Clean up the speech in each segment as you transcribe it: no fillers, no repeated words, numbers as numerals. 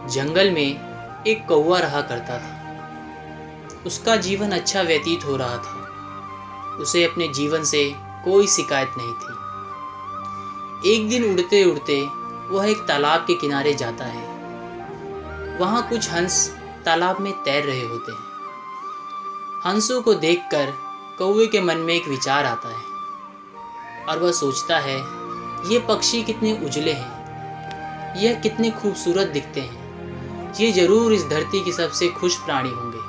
जंगल में एक कौवा रहा करता था। उसका जीवन अच्छा व्यतीत हो रहा था। उसे अपने जीवन से कोई शिकायत नहीं थी। एक दिन उड़ते उड़ते वह एक तालाब के किनारे जाता है। वहाँ कुछ हंस तालाब में तैर रहे होते हैं। हंसों को देखकर कौवे के मन में एक विचार आता है और वह सोचता है, ये पक्षी कितने उजले हैं, यह कितने खूबसूरत दिखते हैं, ये जरूर इस धरती के सबसे खुश प्राणी होंगे।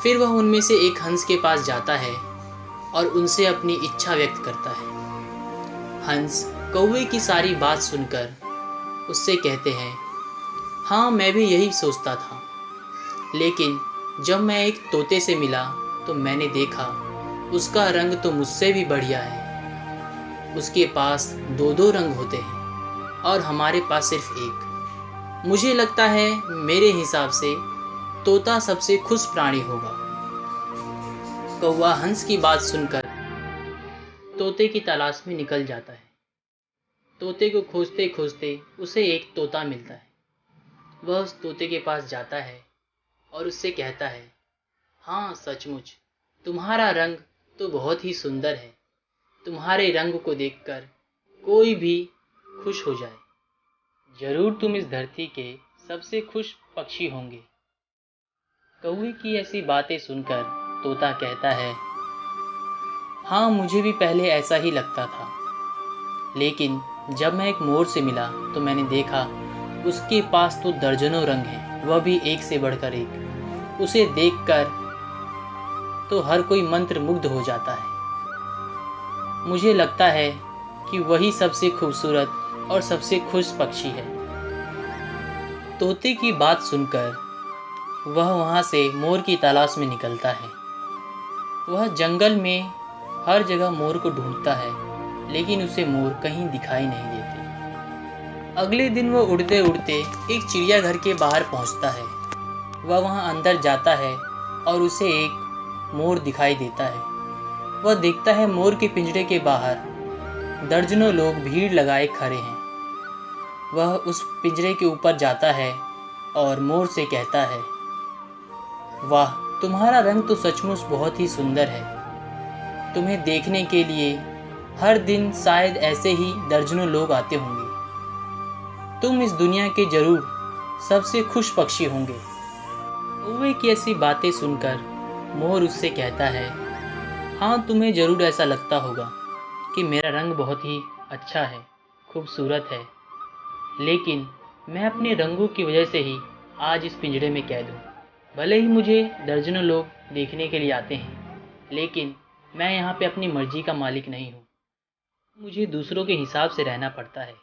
फिर वह उनमें से एक हंस के पास जाता है और उनसे अपनी इच्छा व्यक्त करता है। हंस कौवे की सारी बात सुनकर उससे कहते हैं, हाँ मैं भी यही सोचता था, लेकिन जब मैं एक तोते से मिला तो मैंने देखा उसका रंग तो मुझसे भी बढ़िया है। उसके पास दो दो रंग होते हैं और हमारे पास सिर्फ एक। मुझे लगता है मेरे हिसाब से तोता सबसे खुश प्राणी होगा। कौवा हंस की बात सुनकर तोते की तलाश में निकल जाता है। तोते को खोजते खोजते उसे एक तोता मिलता है। वह उस तोते के पास जाता है और उससे कहता है, हाँ सचमुच तुम्हारा रंग तो बहुत ही सुंदर है। तुम्हारे रंग को देखकर कोई भी खुश हो जाए। जरूर तुम इस धरती के सबसे खुश पक्षी होंगे। कौवे की ऐसी बातें सुनकर तोता कहता है, हाँ मुझे भी पहले ऐसा ही लगता था, लेकिन जब मैं एक मोर से मिला तो मैंने देखा उसके पास तो दर्जनों रंग हैं, वह भी एक से बढ़कर एक। उसे देखकर तो हर कोई मंत्र मुग्ध हो जाता है। मुझे लगता है कि वही सबसे खूबसूरत और सबसे खुश पक्षी है। तोते की बात सुनकर वह वहाँ से मोर की तलाश में निकलता है। वह जंगल में हर जगह मोर को ढूंढता है, लेकिन उसे मोर कहीं दिखाई नहीं देते। अगले दिन वह उड़ते उड़ते एक चिड़ियाघर के बाहर पहुँचता है। वह वहाँ अंदर जाता है और उसे एक मोर दिखाई देता है। वह देखता है मोर के पिंजरे के बाहर दर्जनों लोग भीड़ लगाए खड़े हैं। वह उस पिंजरे के ऊपर जाता है और मोर से कहता है, वाह तुम्हारा रंग तो सचमुच बहुत ही सुंदर है। तुम्हें देखने के लिए हर दिन शायद ऐसे ही दर्जनों लोग आते होंगे। तुम इस दुनिया के जरूर सबसे खुश पक्षी होंगे। कौवे की ऐसी बातें सुनकर मोर उससे कहता है, हाँ तुम्हें जरूर ऐसा लगता होगा कि मेरा रंग बहुत ही अच्छा है, खूबसूरत है, लेकिन मैं अपने रंगों की वजह से ही आज इस पिंजरे में कैद हूँ। भले ही मुझे दर्जनों लोग देखने के लिए आते हैं, लेकिन मैं यहाँ पे अपनी मर्जी का मालिक नहीं हूँ। मुझे दूसरों के हिसाब से रहना पड़ता है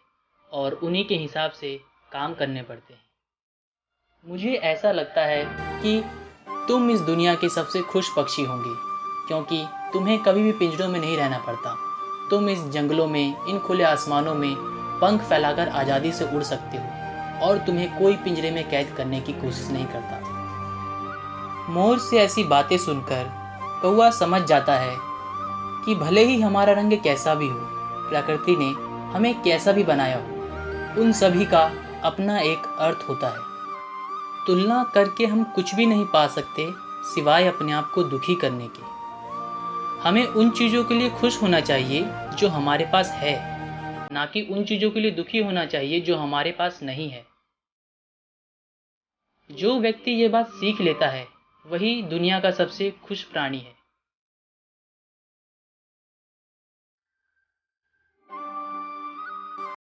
और उन्हीं के हिसाब से काम करने पड़ते हैं। मुझे ऐसा लगता है कि तुम इस दुनिया के सबसे खुश पक्षी होंगे, क्योंकि तुम्हें कभी भी पिंजरों में नहीं रहना पड़ता। तुम इस जंगलों में, इन खुले आसमानों में पंख फैलाकर आज़ादी से उड़ सकते हो और तुम्हें कोई पिंजरे में कैद करने की कोशिश नहीं करता। मोर से ऐसी बातें सुनकर कौवा समझ जाता है कि भले ही हमारा रंग कैसा भी हो, प्रकृति ने हमें कैसा भी बनाया हो, उन सभी का अपना एक अर्थ होता है। तुलना करके हम कुछ भी नहीं पा सकते सिवाय अपने आप को दुखी करने के। हमें उन चीज़ों के लिए खुश होना चाहिए जो हमारे पास है, ना कि उन चीज़ों के लिए दुखी होना चाहिए जो हमारे पास नहीं है। जो व्यक्ति ये बात सीख लेता है वही दुनिया का सबसे खुश प्राणी है।